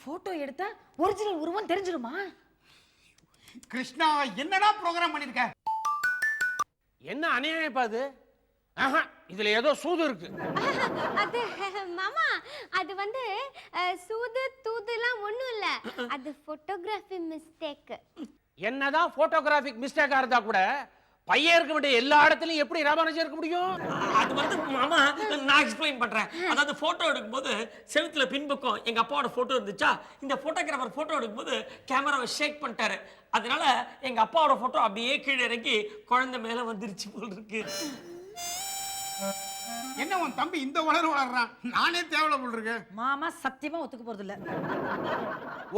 Photo எடுத்தா original உருவம் தெரிஞ்சிருமா? கிருஷ்ணா என்னடா ப்ரோகிராம் பண்ணிருக்க? என்ன அநியாயம் பாது? இதுல ஏதோ சூது இருக்கு. அது மாமா, அது வந்து சூது தூதுலாம் ஒண்ணும் இல்ல, அது போட்டோகிராஃபி மிஸ்டேக். என்னதான் போட்டோகிராஃபிக் மிஸ்டேக்கா இருந்தா கூட பையன் இருக்க வேண்டிய எல்லா இடத்துலயும் எப்படி ராமானுஜம் இருக்க முடியும்? அது வந்து மாமா, நான் எக்ஸ்பிளைன் பண்றேன். அதாவது போட்டோ எடுக்கும்போது செவுத்துல பின்பக்கம் எங்க அப்பாவோட போட்டோ இருந்துச்சா, இந்த போட்டோகிராஃபர் போட்டோ எடுக்கும்போது கேமராவை ஷேக் பண்ணிட்டாரு. அதனால எங்க அப்பாவோட போட்டோ அப்படியே கீழே இறங்கி குழந்தை மேல வந்துருச்சு போல் இருக்கு. என்ன உன் தம்பி இந்த வளர்றான்? நானே தேவலை போல் இருக்கு. மாமா சத்தியமா ஒத்துக்க போறது இல்ல.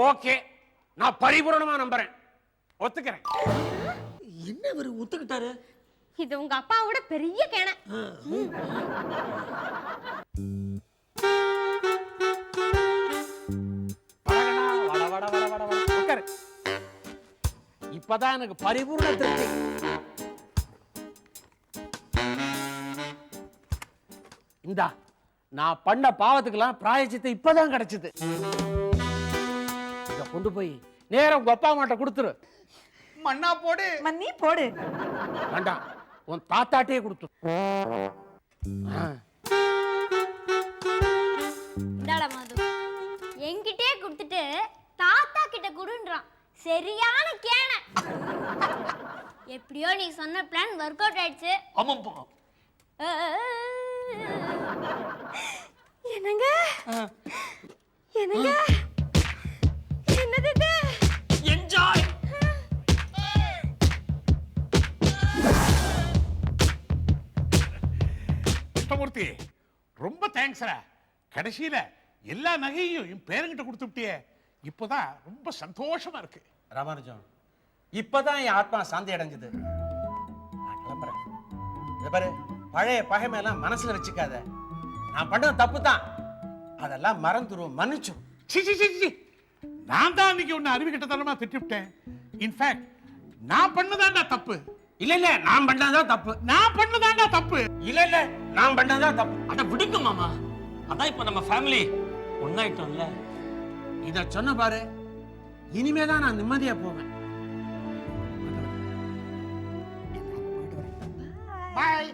ஓகே, நான் பரிபூரணமா நம்புறேன், ஒத்துக்கிறேன். என்ன இவரு ஒத்துக்கிட்டாரு? இது உங்க அப்பாவோட பெரிய கேண. இப்பதான் எனக்கு பரிபூர்ண திருப்தி. இந்தா, நான் பண்ண பாவத்துக்கெல்லாம் பிராயச்சித்தை இப்பதான் கிடைச்சது. இத கொண்டு போய் நேரம் உங்க அப்பா அம்மாட்ட கொடுத்துரு. மண்ணா போடு. மண்ணி போடு. வேண்டாம், உன் தாத்தாட்டே கொடுத்து. இந்தாடா மாது, என்கிட்டே கொடுத்துட்டு தாத்தா கிட்ட கொடுன்றான். சரியான கேண. எப்படியோ நீ சொன்ன பிளான் ஒர்க் அவுட் ஆயிடுச்சு. ஆமாப்பா. என்னங்க என்னங்க என்னது இது? என்ஜாய். கிருஷ்ணமூர்த்தி, ரொம்ப தேங்க்ஸ்ரா. கடைசியில எல்லா நகையையும் என் பேரங்கிட்ட கொடுத்துட்டியே. இப்போதான் ரொம்ப சந்தோஷமா இருக்கு. ராமானுஜம், இப்பதான் என் ஆத்மா சாந்தி அடைஞ்சது. நான் கிளம்புறேன். இத பாரு, பழைய பகைமையெல்லாம் மனசுல வச்சுக்காத. நான் பண்ணது தப்பு தான், அதெல்லாம் மறந்துரும், மன்னிச்சு. நான் தான் அன்னைக்கு உன்னை அறிவுகிட்டத்தனமா திட்டிவிட்டேன். இன்ஃபேக்ட் நான் பண்ணதாண்டா தப்பு. இல்ல இல்ல, நான் பண்ணதான் தப்பு. நான் பண்ணதாண்டா தப்பு. இல்ல இல்ல, நான் பண்ணதான் தப்பு. அட விடுங்க மாமா, அதான் இப்ப நம்ம ஃபேமிலி ஒன்னாயிட்டோம்ல. இத சொன்ன பாரு, இனிமேதான் நான் நிம்மதியா போவேன். Bye.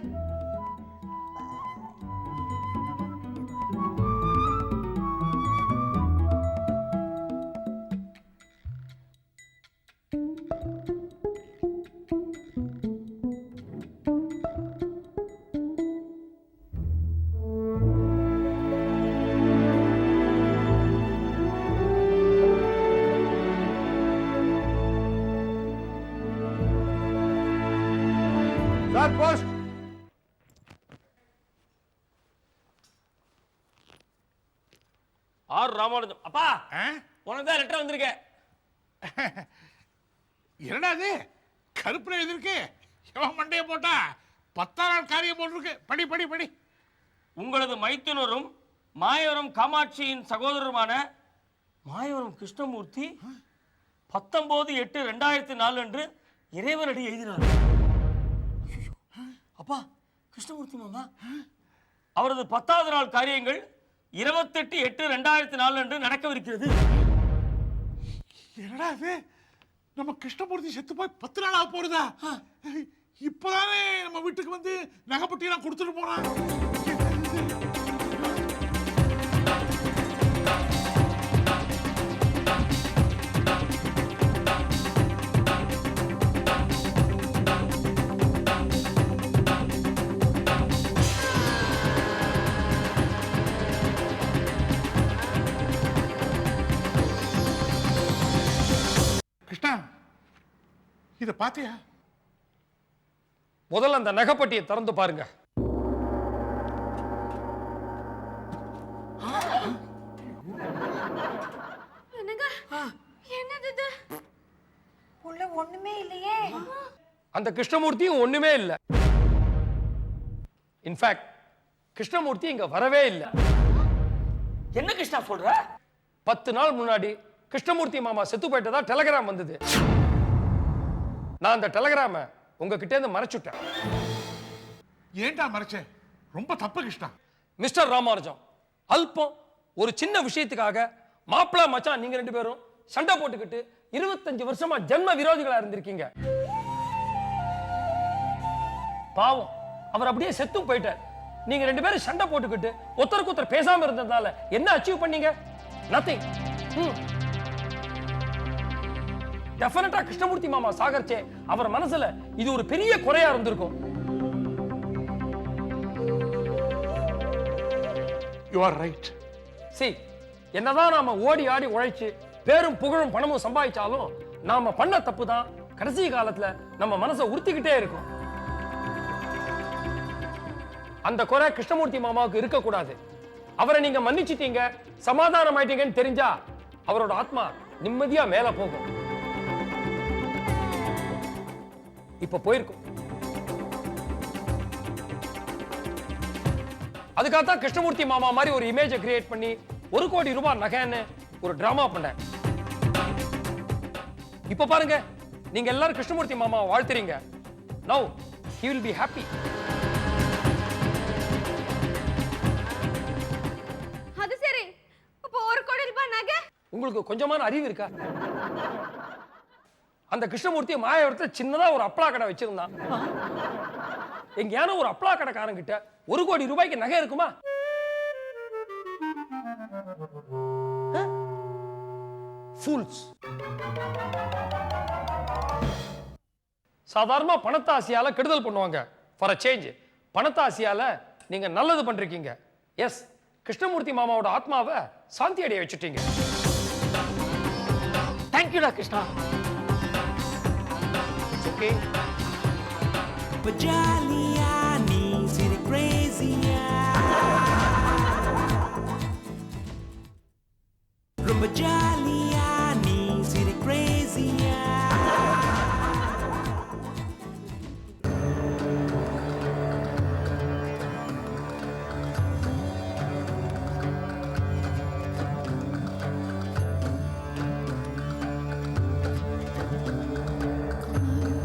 Sir, post. R Ramanujam. அப்பா, உனக்கு தான் லெட்டர் வந்திருக்க. என்னடா இது? கருப்புல எதிர்க்கு எவன் மண்டைய போட்டா 10 நாள் காரியம் போட்டிருக்கு. படி படி படி. உங்களது மைத்துனரும் மாயவரம் காமாட்சியின் சகோதரருமான மாயவரம் கிருஷ்ணமூர்த்தி 19/8/2004 அன்று இறைவனடி எழுதினார். அப்பா, கிருஷ்ணமூர்த்தி மாமா, அவரது 10வது நாள் காரியங்கள் 28/8/2004 அன்று நடக்கவிருக்கிறது. என்னடா இது? நம்ம கிருஷ்ணமூர்த்தி செத்து போய் 10 நாள் ஆக போறதா? இப்பதானே நம்ம வீட்டுக்கு வந்து நகைப்பட்டியெல்லாம் கொடுத்துட்டு போறான். கிருஷ்ணா, இத பாத்தியா? முதல்ல அந்த நகைப்பட்டியை திறந்து பாருங்க. என்னது? உள்ள ஒண்ணுமே இல்லையே. அந்த கிருஷ்ணமூர்த்தியும் ஒண்ணுமே இல்ல. இன்ஃபேக்ட் கிருஷ்ணமூர்த்தி இங்க வரவே இல்ல. என்ன கிருஷ்ணா சொல்ற? 10 நாள் முன்னாடி கிருஷ்ணமூர்த்தி மாமா செத்து போயிட்டதா டெலிகிராம் வந்தது. நான் அந்த டெலிகிராம உங்ககிட்ட இருந்து மறைச்சுட்டேன். ஏன்டா மறைச்ச? ரொம்ப தப்பு கிருஷ்ணா. மிஸ்டர் ராமானுஜம், அல்பம் ஒரு சின்ன விஷயத்துக்காக மாப்பிள மச்சான் நீங்க 2 பேரும் சண்டை போட்டுக்கிட்டு 25 வருஷமா ஜென்ம விரோதிகளா இருந்திருக்கீங்க. பாவம் அவர் அப்படியே செத்தும் போயிட்டார். நீங்க 2 பேரும் சண்டை போட்டுக்கிட்டு ஒருத்தருக்கு ஒருத்தர் பேசாம இருந்ததால என்ன அச்சீவ் பண்ணீங்க? நத்திங். டெஃபினட்டா கிருஷ்ணமூர்த்தி மாமா சாகர்ச்சே அவர் மனசுல இது ஒரு பெரிய குறையா இருந்திருக்கும். You are right. See, என்னதான் நாம ஓடி ஆடி உழைச்சு பேரும் புகழும் பணமும் சம்பாதிச்சாலும் நாம பண்ண தப்பு தான் கடைசி காலத்துல நம்ம மனசை உறுத்திக்கிட்டே இருக்கும். அந்த குறை கிருஷ்ணமூர்த்தி மாமாவுக்கு இருக்க கூடாது. அவரை நீங்க மன்னிச்சிட்டீங்க, சமாதானம் ஆயிட்டீங்கன்னு தெரிஞ்சா அவரோட ஆத்மா நிம்மதியா மேல போகும். இப்ப போயிருக்கும். அதுக்காகத்தான் கிருஷ்ணமூர்த்தி மாமா மாதிரி ஒரு இமேஜை கிரியேட் பண்ணி 1 கோடி ரூபாய் நகைன்னு ஒரு டிராமா பண்ணேன். இப்ப பாருங்க, நீங்க எல்லாரும் கிருஷ்ணமூர்த்தி மாமா வாழ்த்துறீங்க. Now he will be happy. அது சரி, அப்போ 1 கோடி ரூபாய் நகை? உங்களுக்கு கொஞ்சமான அறிவு இருக்கா? அந்த கிருஷ்ணமூர்த்தி மாயவரத்தை சின்னதா ஒரு அப்பளா கடை வச்சிருந்தான். எங்கேயான ஒரு அப்பளா கடைக்காரன் கிட்ட 1 கோடி ரூபாய்க்கு நகை இருக்குமா? Fools. சாதாரண பணத்தாசியால கெடுதல் பண்ணுவாங்க. ஃபார் அ சேஞ்ச் பணத்தாசியால நீங்க நல்லது பண்றீங்க. எஸ், கிருஷ்ணமூர்த்தி மாமாவோட ஆத்மாவை சாந்தி அடைய வச்சுட்டீங்க. தேங்க்யூடா Krishna. Okay. But Giuliani, see the crazy Rumba Giuliani, see the crazy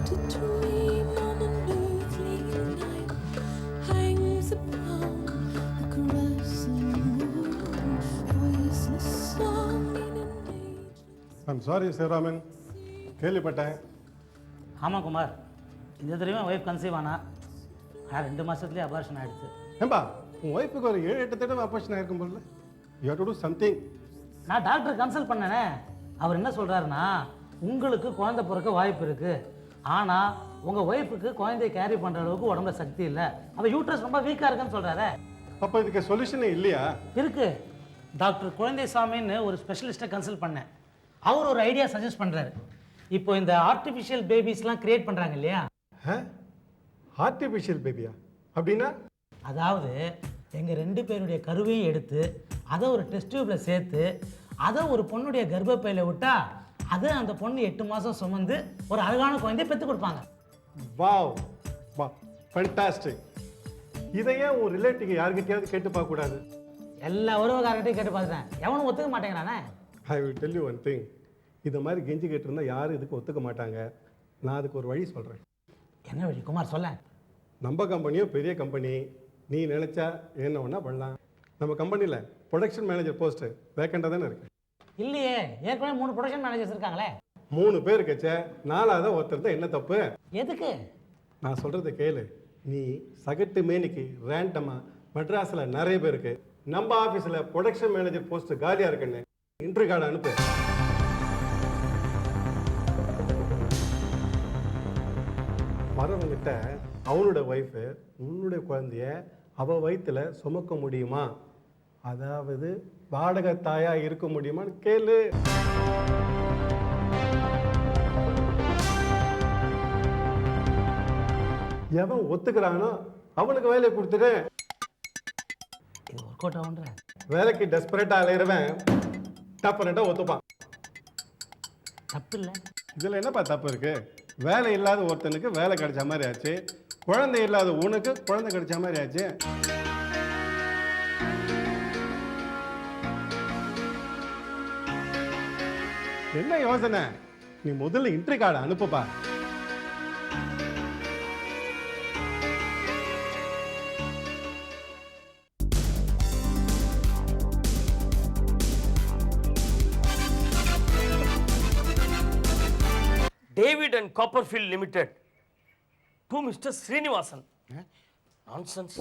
To dream on an earthly night hangs upon a caressing moon, voiceless song in an ageless. I'm sorry Sivaraman, கேள்விப்பட்டேன். ஆமாம் குமார், இந்த தடவையும் ஒய்ஃப் கன்சீவ் ஆனா, ஆனால் 2 மாதத்துலேயே abortion ஆகிடுச்சு. ஏம்பா, உன் ஒய்ஃபுக்கு ஒரு 7-8 தடவை ஆப்பரேஷன் ஆயிருக்கும் போல. You have to to something. நான் டாக்டர் கன்சல்ட் பண்ணேனே, அவர் என்ன சொல்கிறாருன்னா, உங்களுக்கு குழந்தை பிறக்க வாய்ப்பு இருக்குது, ஆனால் உங்கள் ஒய்ஃபுக்கு குழந்தைய கேரி பண்ணுற அளவுக்கு உடம்புல சக்தி இல்லை, அவள் யூட்ரஸ் ரொம்ப வீக்காக இருக்குன்னு சொல்கிறாரு. அப்போ இதுக்கு சொல்யூஷனே இல்லையா? இருக்கு. டாக்டர் குழந்தை சாமின்னு ஒரு ஸ்பெஷலிஸ்ட்டை கன்சல்ட் பண்ணேன். அவர் ஒரு ஐடியா சஜஸ்ட் பண்ணுறாரு. இப்போ இந்த ஆர்டிஃபிஷியல் பேபிஸ்லாம் கிரியேட் பண்ணுறாங்க இல்லையா? ஆர்டிஃபிஷியல் பேபியா அப்படின்னா? அதாவது எங்கள் 2 பேருடைய கருவையும் எடுத்து அதை ஒரு டெஸ்ட் டியூப்பில் சேர்த்து அதை ஒரு பொண்ணுடைய கர்ப்பப்பையில் விட்டா அதை அந்த பொண்ணு 8 மாதம் சுமந்து ஒரு அழகான குழந்தைய பெற்று கொடுப்பாங்க. வாவ், வா, ஃபேண்டாஸ்டிக். இதையே உன் ரிலேட்டிவ் யாருக்கிட்டையாவது கேட்டு பார்க்கக்கூடாது? எல்லா உறவுகாரர்கிட்டையும் கேட்டு பார்த்துட்டேன், எவனும் ஒத்துக்க மாட்டேங்கிறானே. I will tell you one thing. இதை மாதிரி கெஞ்சி கேட்டிருந்தா யாரும் இதுக்கு ஒத்துக்க மாட்டாங்க. நான் அதுக்கு ஒரு வழி சொல்கிறேன். என்ன வழி குமார், சொல்ல. நம்ம கம்பெனியும் பெரிய கம்பெனி, நீ நினச்சா என்ன ஒன்றா பண்ணலாம். நம்ம கம்பெனியில் ப்ரொடக்ஷன் மேனேஜர் போஸ்ட்டு வேக்கண்டாக தானே இருக்கு. இல்லையே, ஏற்கனவே 3 ப்ரொடக்ஷன் மேனேஜர்ஸ் இருக்காங்களே. 3 பேர் கச்ச 4ஆவது ஒருத்தர் தான். என்ன தப்பு? எதுக்கு? நான் சொல்கிறத கேளு. நீ சகட்டு மேனிக்கு ரேண்டமாக மெட்ராஸில் நிறைய பேருக்கு நம்ம ஆஃபீஸில் ப்ரொடக்ஷன் மேனேஜர் போஸ்ட்டு காலியாக இருக்குன்னு இன்டர்வியூ கார்டு அனுப்பு. வரவங்கிட்ட அவனோட ஒய்ஃபு உன்னுடைய குழந்தைய அவள் வயிற்றுல சுமக்க முடியுமா, அதாவது வாடகை தாயா இருக்க முடியுமான்னு கேளு. எவன் ஒத்துக்கிறானோ அவனுக்கு வேலையை கொடுத்துட்டு இது ஒர்க் அவுட் ஆகுன்ற வேலைக்கு டெஸ்பரேட்டா அலையிறவன் டப்பரட்டா ஒத்துப்பான். தப்பு இல்லை. இதில் என்னப்பா தப்பு இருக்கு? வேலை இல்லாத ஒருத்தனுக்கு வேலை கிடைச்ச மாதிரி ஆச்சு, குழந்தை இல்லாத உனக்கு குழந்தை கிடைச்ச மாதிரி ஆச்சு. என்ன யோசனை? நீ முதல்ல இன்டர்வியூ கார்டு அனுப்புப்பா. David and Copperfield Limited to Mr. Srinivasan. Nonsense.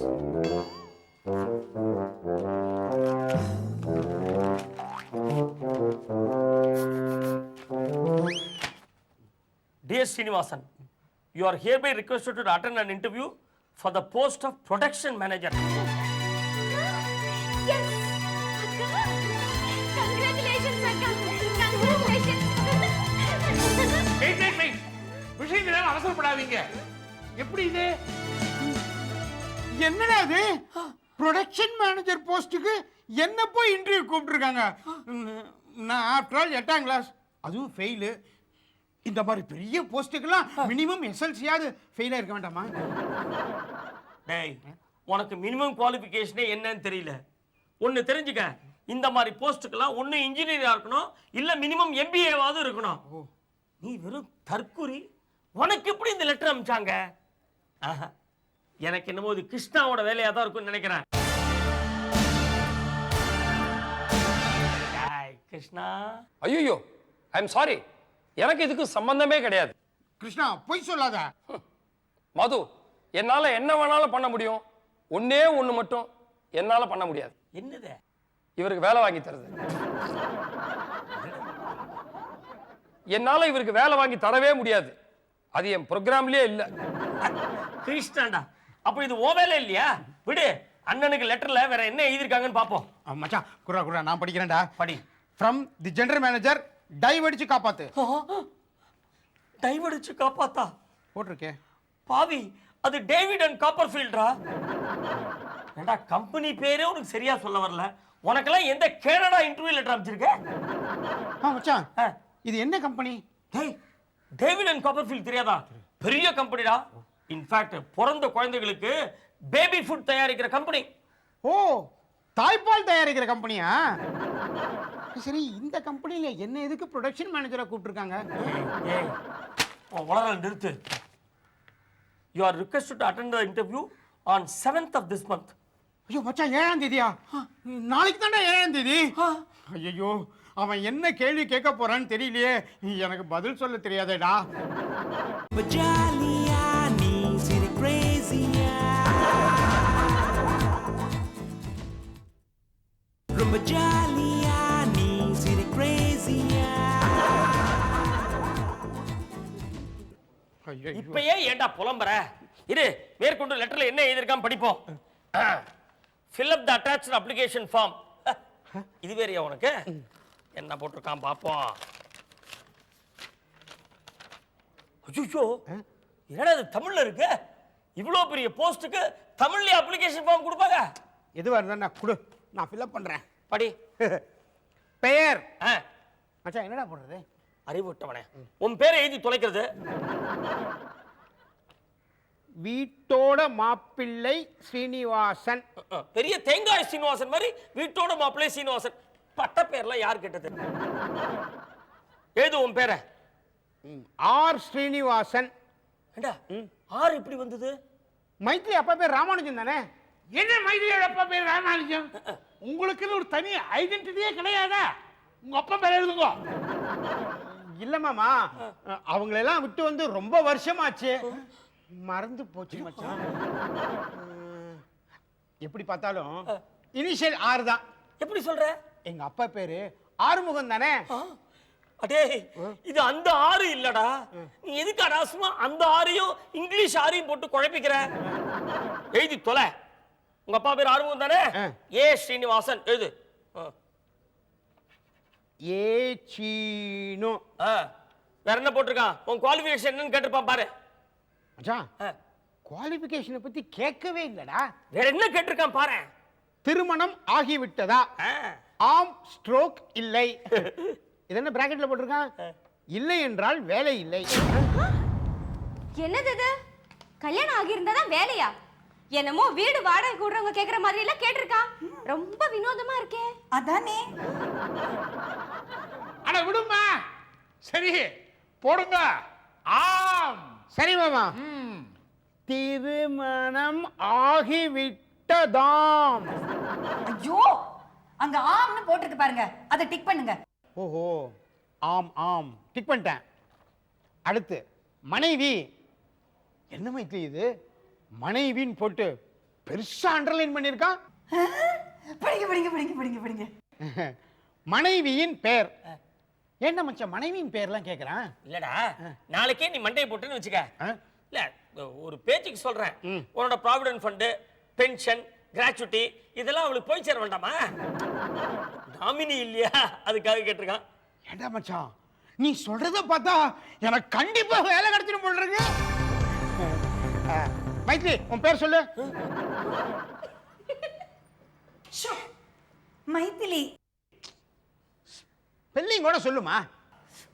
Dear Srinivasan, you are hereby requested to attend an interview for the post of production manager. Yes! Akka! Congratulations, Akka! Congratulations! Weight விஷயத்துல அவசரப்படாதீங்க. எப்படி இது? என்னடா இது production manager போஸ்ட்டுக்கு என்ன போய் interview கூப்பிட்டுருக்காங்க. நான் ஆஃப்டர் ஆல் 8ஆம் கிளாஸ், அதுவும் ஃபெயிலு. இந்த மாதிரி பெரிய போஸ்ட்டுக்கெல்லாம் மினிமம் எஸ்எல்சியாவது ஃபெயிலாக இருக்க வேண்டாமா? டேய், உனக்கு மினிமம் குவாலிஃபிகேஷனே என்னன்னு தெரியல. ஒன்று தெரிஞ்சுக்க, இந்த மாதிரி போஸ்ட்டுக்கெல்லாம் ஒன்று இன்ஜினியராக இருக்கணும், இல்லை மினிமம் MBAவாவது இருக்கணும். நீ வெறும் தற்குறி. உனக்கு எப்படி இந்த லெட்டர் அனுப்பிச்சாங்க? ஆஹா, எனக்கு என்னமோ இது கிருஷ்ணாவோட வேலையாக தான் இருக்கும்னு நினைக்கிறேன். கிருஷ்ணா, ஐயோ ஐ எம் சாரி, எனக்கு இதுக்கு சம்பந்தமே கிடையாது. கிருஷ்ணா பொய் சொல்லாத. மது, என்னால என்ன வேணாலும் பண்ண முடியும், ஒன்னே ஒண்ணு மட்டும் என்னால பண்ண முடியாது. என்னது? இவருக்கு வேலை வாங்கி தருது. என்னால இவருக்கு வேலை வாங்கி தரவே முடியாது. அது என் ப்ரோக்ராம்லயே இல்ல. கிருஷ்ணாண்டா, அப்ப இது ஓ வேலை இல்லையா? விடு, அண்ணனுக்கு லெட்டர்ல வேற என்ன எழுதிருக்காங்கன்னு பாப்போம். மச்சான் குரா நான் படிக்கிறேன்டா. படி. From the general manager, dive அடிச்சு காப்பாத்து. டைவ் அடிச்சு காப்பாத்தா போட்டிருக்கே. பாவி, அது டேவிட் அண்ட் காப்பர்ஃபீல்ட்ரா. ஏண்டா, கம்பெனி பேரே உனக்கு சரியா சொல்ல வரல. உனக்கெல்லாம் எந்த கேனடா இன்டர்வியூ லெட்டர் அனுப்பிச்சிருக்க? மச்சான் இது என்ன கம்பெனி? டேய், டேவிட் அண்ட் காப்பர்ஃபீல்ட் தெரியாதா? பெரிய கம்பெனிடா. இன்ஃபேக்ட் பிறந்த குழந்தைகளுக்கு பேபி ஃபுட் தயாரிக்கிற கம்பெனி. ஓ, தாய்ப்பால் தயாரிக்கிற கம்பெனியா? சரி, இந்த கம்பெனியில என்ன எதுக்கு ப்ரொடக்ஷன் மேனேஜரா கூப்பிட்டுருக்காங்க? ஏய், வளரல் நிறுத்து. You are requested to attend the interview on 7th of this month. ஐயோ மச்சான், 7ஆம் தேதியா? நாளைக்கு தானே 7ஆம் தேதி. ஐயோ, அவன் என்ன கேள்வி கேட்க போறான்னு தெரியலையே, எனக்கு பதில் சொல்ல தெரியாதேடா. ரொம்ப ஜாலியா நீ சிரி கிரேசியா, ரொம்ப ஜாலியா நீ சிரி கிரேசியா. இப்பயே ஏண்டா புலம்பற? இரு, மேற்கொண்டு லெட்டர்ல என்ன எழுதிருக்கான் படிப்போம். Fill up the attached application form. இது வேறயா உனக்கு? என்ன போட்டிருக்கான் பாப்போம். ஐயோ, என்னடா இது தமிழ்ல இருக்கு? இவ்வளவு பெரிய போஸ்டுக்கு தமிழ்ல அப்ளிகேஷன் ஃபார்ம் கொடுப்பாங்க? எதுவா இருந்தா நான் கொடு, நான் ஃபில்அப் பண்றேன். படி. பெயர். மச்சான் என்னடா போடுறது? அறிவுட்டவனே, உன் பேரை எழுதி தொலைக்கிறது. வீட்டோட மாப்பிள்ளை ஸ்ரீனிவாசன். பெரிய தேங்காய் சீனிவாசன் மாதிரி வீட்டோட மாப்பிள்ளை சீனிவாசன். பட்ட பேர்லாம் யார் கேட்டது? எழுது உன் பேரை. ஆர் ஸ்ரீனிவாசன். ஏண்டா, ஆர் இப்படி வந்தது? மைத்ரி அப்பா பேர் ராமானுஜன் தானே? என்ன மைத்ரி அப்பா பேர் ராமானுஜன்? உங்களுக்குன்னு ஒரு தனி ஐடென்டிட்டியே கிடையாதா? உங்க அப்பா பேர் எழுதுங்க. இல்ல மாமா, அவங்களெல்லாம் விட்டு வந்து ரொம்ப வருஷமாச்சு, மறந்து போச்சு மச்சான். எப்படி பார்த்தாலும் இனிஷியல் ஆர் தான். எப்படி சொல்ற? எங்க அப்பா பேரு ஆறுமுகம் தானே? அடே, இது அந்த ஆறு இல்லடா. நீ எதுக்கு அடாசமா அந்த ஆறையும் இங்கிலீஷ் ஆறையும் போட்டு குழப்பிக்கிற? எழுதி தொலை. உங்க அப்பா பேர் ஆறுமுகம் தானே? ஏ ஸ்ரீனிவாசன் எழுது. ஏ சீனு. வேற என்ன போட்டிருக்கான்? உன் குவாலிஃபிகேஷன் என்னன்னு கேட்டிருப்பான் பாரு. மச்சான், குவாலிஃபிகேஷனை பத்தி கேட்கவே இல்லடா. வேற என்ன கேட்டிருக்கான் பாரு. திருமணம் ஆகிவிட்டதா? ஆம் ஸ்ட்ரோக் இல்லை. இது என்ன பிராக்கெட்ல போட்டிருக்கான்? இல்லை என்றால் வேலை இல்லை. என்னது இது? கல்யாணம் ஆகியிருந்தா தான் வேலையா? என்னமோ வீடு வாடகை கூடுறவங்க கேக்குற மாதிரி எல்லாம் கேட்டிருக்கான். ரொம்ப வினோதமா இருக்கே. அதானே. அட விடுமா, சரி போடுங்க. ஆம். சரி மாமா. திருமணம் ஆகிவிட்டதாம். ஐயோ, அங்க ஆம்னு போட்டிருக்கு பாருங்க, அதை டிக் பண்ணுங்க. ஓஹோ, ஆம் ஆம் டிக் பண்ணிட்டேன். அடுத்து மனைவி. என்ன மைத்லி இது மனைவின்னு போட்டு பெருசா அண்டர்லைன் பண்ணியிருக்கான். படிங்க படிங்க படிங்க படிங்க படிங்க. மனைவியின் பெயர். என்ன மச்சான் மனைவியின் பெயர்லாம் கேட்குறான்? இல்லடா நாளைக்கே நீ மண்டையை போட்டுன்னு வச்சுக்க. இல்ல ஒரு பேச்சுக்கு சொல்றேன். உன்னோட ப்ராவிடன்ட் ஃபண்டு, பென்ஷன், கிராச்சுவிட்டி இதெல்லாம் அவளுக்கு போய் சேர வேண்டாமா? நாமினி இல்லையா அதுக்காக கேட்டிருக்கான். ஏண்டா மச்சான் நீ சொல்றத பார்த்தா எனக்கு கண்டிப்பா வேலை கிடைச்சிடும் போல இருக்கு. மைத்லி உன் பேர் சொல்லு. மைதிலி. ஸ்பெல்லிங் கூட சொல்லுமா?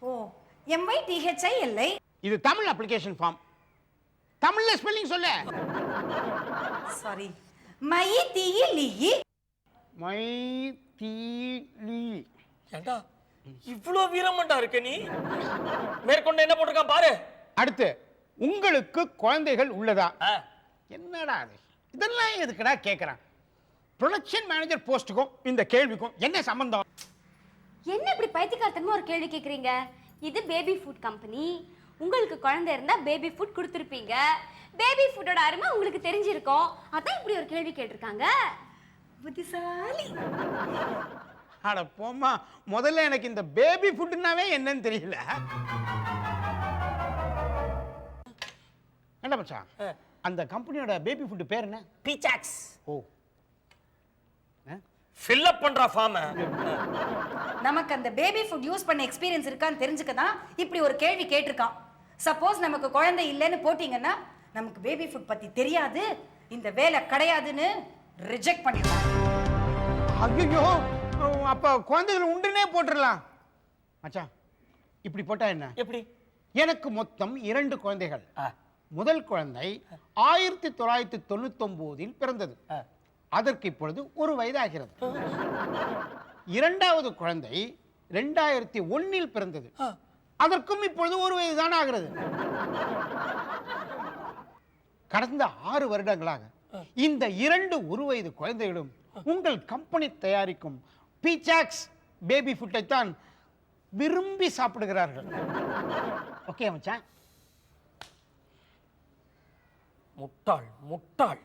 ஓ MYTHILI. இது தமிழ் அப்ளிகேஷன் ஃபார்ம். தமிழ்ல ஸ்பெல்லிங் சொல்லு. சாரி. மைதிலி. மைதிலி. ஏண்டா இவ்ளோ வீரமண்டா இருக்க நீ? மேற்கொண்டு என்ன போட்டிருக்கான் பாரு. அடுத்து உங்களுக்கு குழந்தைகள் உள்ளதா? என்னடா அது இதெல்லாம் எதுக்குடா கேட்குறான்? ப்ரொடக்ஷன் மேனேஜர் போஸ்ட்டுக்கும் இந்த கேள்விக்கும் என்ன சம்பந்தம்? என்ன இப்படி பைத்தியக்காரத்தனமா ஒரு கேள்வி கேக்குறீங்க? இது பேபி ஃபுட் கம்பெனி. உங்களுக்கு குழந்தை இருந்தா பேபி ஃபுட் கொடுத்துருப்பீங்க. பேபி ஃபுட்டோட அருமை உங்களுக்கு தெரிஞ்சிருக்கும். அதான் இப்படி ஒரு கேள்வி கேட்டிருக்காங்க. புத்திசாலி. அட போம்மா, முதல்ல எனக்கு இந்த பேபி ஃபுட்னாவே என்னன்னு தெரியல. என்ன மச்சான் அந்த கம்பெனியோட பேபி ஃபுட் பேர் என்ன? பீசாக்ஸ். ஓ ஃபில் அப் பண்ற ஃபார்ம். நமக்கு அந்த பேபி ஃபுட் யூஸ் பண்ண எக்ஸ்பீரியன்ஸ் இருக்கான்னு தெரிஞ்சுக்க தான் இப்படி ஒரு கேள்வி கேட்டிருக்கான். சப்போஸ் நமக்கு குழந்தை இல்லைன்னு போட்டீங்கன்னா நமக்கு பேபி ஃபுட் பத்தி தெரியாது, இந்த வேலை கிடையாதுன்னு ரிஜெக்ட் பண்ணிடுவான். ஐயோ அப்ப குழந்தைகள் உண்டுனே போட்டுடலாம். மச்சான் இப்படி போட்டா என்ன? எப்படி? எனக்கு மொத்தம் 2 குழந்தைகள். முதல் குழந்தை 1999 பிறந்தது. அதற்கு இப்பொழுது 1 வயதாகிறது. இரண்டாவது குழந்தை 2001 பிறந்தது. அதற்கும் இப்பொழுது 1 வயதுதான் ஆகிறது. கடந்த 6 வருடங்களாக இந்த 2 1 வயது குழந்தைகளும் உங்கள் கம்பெனி தயாரிக்கும் பீசாக்ஸ் பேபி ஃபுட்டை தான் விரும்பி சாப்பிடுகிறார்கள். ஓகே மச்சான்? முட்டாள் முட்டாள்.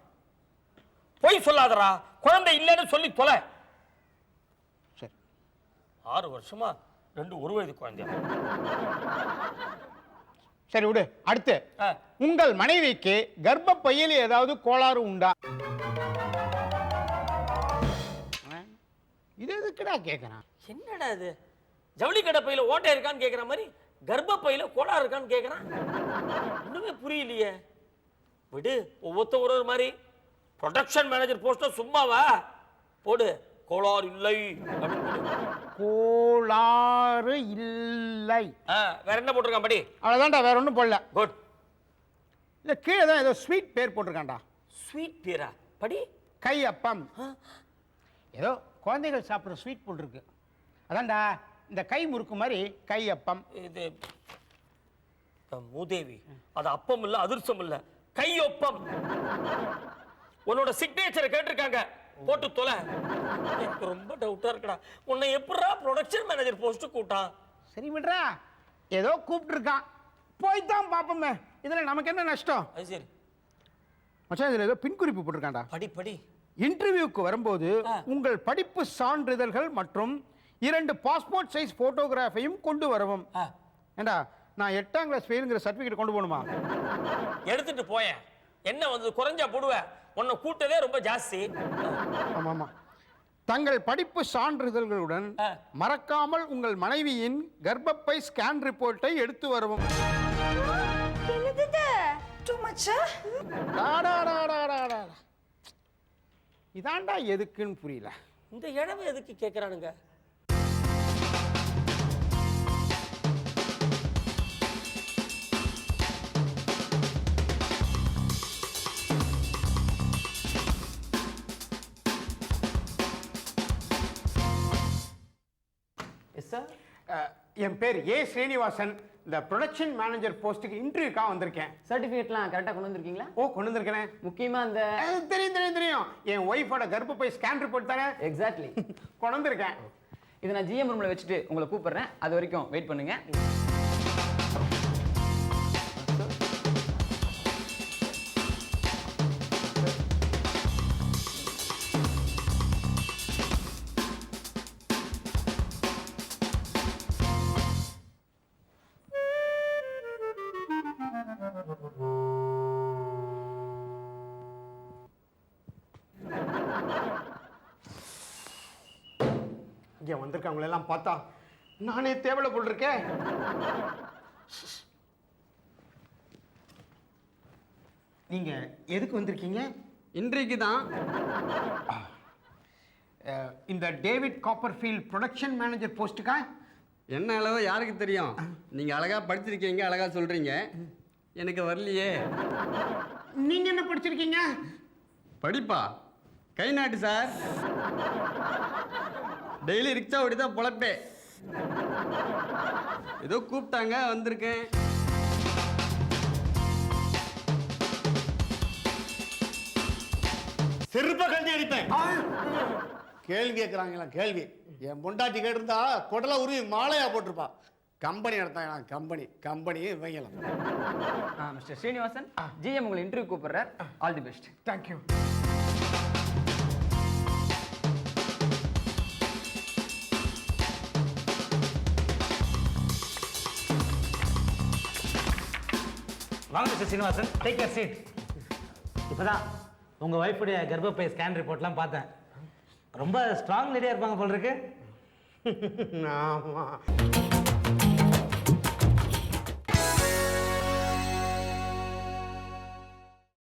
போய் சொல்லாதடா. குழந்தை இல்லைன்னு சொல்லி தொலை. சரி 6 வருஷமா 2 1 வயது குழந்தை. சரி விடு. அடுத்து உங்கள் மனைவிக்கு கர்ப்பப்பையில் ஏதாவது கோளாறு உண்டா? இது எதுக்குடா கேட்கறான்? என்னடா இது ஜவுளி கடை பையில ஓட்டை இருக்கான்னு கேக்குற மாதிரி கர்ப்பப்பையில கோளாறு இருக்கான்னு கேக்குறான். ஒண்ணுமே புரியலையே. விடு, ஒவ்வொருத்தர் ஒரு மாதிரி. ப்ரொடக்ஷன் மேனேஜர் போஸ்ட் சும்மாவா? போடு கோளாறு இல்லை. கோளாறு இல்லை. வேற என்ன போட்டிருக்கான் படி? அவ்வளவுதான்டா, வேற ஒன்றும் போடல. குட். இல்ல கீழே தான் ஏதோ ஸ்வீட் பேர் போட்டிருக்கான்டா. ஸ்வீட் பேரா? படி. கை அப்பம். ஏதோ குழந்தைகள் சாப்பிட்ற ஸ்வீட் போட்டிருக்கு. அதான்டா இந்த கை முறுக்கு மாதிரி கை அப்பம். இது மூதேவி, அது அப்பம் இல்ல அதிர்ஷ்டம் இல்ல, கையொப்பம். உன்னோட சிக்னேச்சரை கேட்டிருக்காங்க, போட்டு தொலை. எனக்கு ரொம்ப டவுட்டா இருக்குடா. உன்னை எப்படா ப்ரொடக்ஷன் மேனேஜர் போஸ்ட் கூட்டான்? சரி விடுறா, ஏதோ கூப்பிட்டு இருக்கான், போய் தான் பார்ப்போமே, இதுல நமக்கு என்ன நஷ்டம்? அது சரி மச்சான், இதுல ஏதோ பின்குறிப்பு போட்டிருக்காண்டா. படி படி. இன்டர்வியூக்கு வரும்போது உங்கள் படிப்பு சான்றிதழ்கள் மற்றும் 2 பாஸ்போர்ட் சைஸ் போட்டோகிராஃபையும் கொண்டு வரவும். ஏண்டா நான் 8ஆம் கிளாஸ் ஃபெயிலுங்கிற சர்டிஃபிகேட் கொண்டு போகணுமா? எடுத்துட்டு போயேன். என்ன வந்து குறைஞ்சா போடுவேன், உன்னை கூட்டதே ரொம்ப ஜாஸ்தி. ஆமா ஆமா. தங்கள் படிப்பு சான்றிதழ்களுடன் மறக்காமல் உங்கள் மனைவியின் கர்ப்பப்பை ஸ்கேன் ரிப்போர்ட்டை எடுத்து வரவும். இதாண்டா எதுக்குன்னு புரியல. இந்த இடவை எதுக்கு கேட்கறானுங்க? என் பேர் ஏ ஸ்ரீனிவாசன். இந்த ப்ரொடக்ஷன் மேனேஜர் போஸ்ட்டுக்கு இன்டர்வியூக்காக வந்திருக்கேன். சர்டிஃபிகேட்லாம் கரெக்டாக கொண்டு வந்திருக்கீங்களா? ஓ, கொண்டு வந்திருக்கேன். முக்கியமாக அந்த தெரியும் தெரியும் தெரியும், என் ஒய்ஃபோட கர்ப்பப்பை ஸ்கேன் ரிப்போர்ட் தானே. எக்ஸாக்ட்லி கொண்டு வந்திருக்கேன். இதை நான் ஜிஎம் ரூமில் வச்சுட்டு உங்களை கூப்பிடுறேன், அது வரைக்கும் வெயிட் பண்ணுங்க. இங்கே வந்திருக்கவங்களெல்லாம் பார்த்தா நானே தேவலை போல் இருக்கேன். நீங்க எதுக்கு வந்திருக்கீங்க? இன்றைக்கு தான் இந்த டேவிட் காப்பர்ஃபீல்ட் ப்ரொடக்ஷன் மேனேஜர் போஸ்ட்டுக்கா? என்ன அளவு யாருக்கு தெரியும்? நீங்க அழகா படிச்சிருக்கீங்க, அழகா சொல்றீங்க. எனக்கு வரலையே. நீங்க என்ன படிச்சிருக்கீங்க? படிப்பா கை நாட்டு சார். டெய்லி ரிக்ஷா ஓடி தான் பொழப்பே. ஏதோ கூப்பிட்டாங்க வந்திருக்கேன். செருப்ப கல்வி அடிப்பேன். கேள்வி கேட்குறாங்களா? கேள்வி என் பொண்டாட்டி கேட்டிருந்தா கொடலை உருவி மாலையா போட்டிருப்பா. கம்பெனி நடத்தாங்க. கம்பெனி இவங்கலாம். மிஸ்டர் ஸ்ரீனிவாசன், ஜிஎம் உங்களை இன்டர்வியூ கூப்பிடுறார். All the best. தேங்க்யூ. வாங்க mister Srinivasan, take your seat. இப்போதான் உங்கள் ஒய்ஃபுடைய கர்ப்பப்பை ஸ்கேன் ரிப்போர்ட்லாம் பார்த்தேன். ரொம்ப ஸ்ட்ராங் லேடியாக இருப்பாங்க போல் இருக்கு. ஆமாம்.